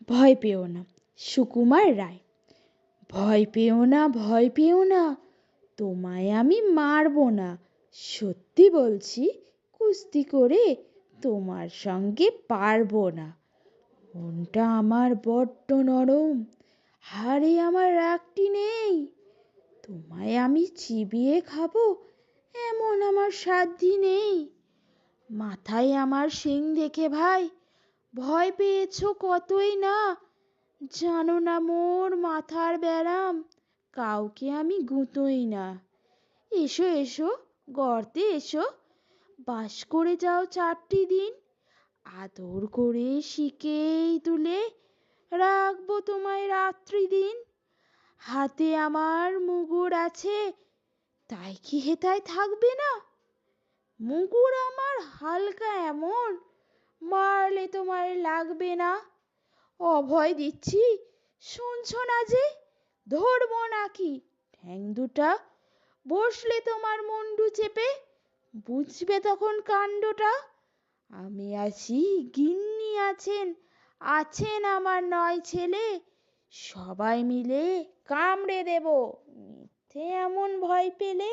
ভয় পেও না। সুকুমার রায়। ভয় পেও না, তোমায় আমি মারবো না। সত্যি বলছি, কুস্তি করে তোমার সঙ্গে পারবো না। মনটা আমার বড্ড নরম, হাড়ে আমার রাগটি নেই। তোমায় আমি চিবিয়ে খাবো এমন আমার সাধ্যি নেই। মাথায় আমার শিং দেখে ভাই ভয় পেয়েছো কতই না। জানো না মোর মাথার ব্যারাম, কাউকে আমি গুঁতোই না। এসো এসো, গর্তে এসো, বাস করে যাও 4টি দিন। আদর করে শিকেই তুলে রাখবো তোমায় রাত্রি দিন। হাতে আমার মুগুর আছে, তাই কি হেথায় থাকবে না? মুগুর আমার হালকা এমন, মারলে তোমার লাগবে না। অভয় দিচ্ছি, শুনছো না যে? ধরবো নাকি ঠ্যাং দুটা? বসলে তোমার মুন্ডু চেপে, বুঝবে তখন কাণ্ডটা। আমি আছি, গিন্নি আছেন, আছেন আমার 9 ছেলে। সবাই মিলে কামড়ে দেব মিথ্যে এমন ভয় পেলে।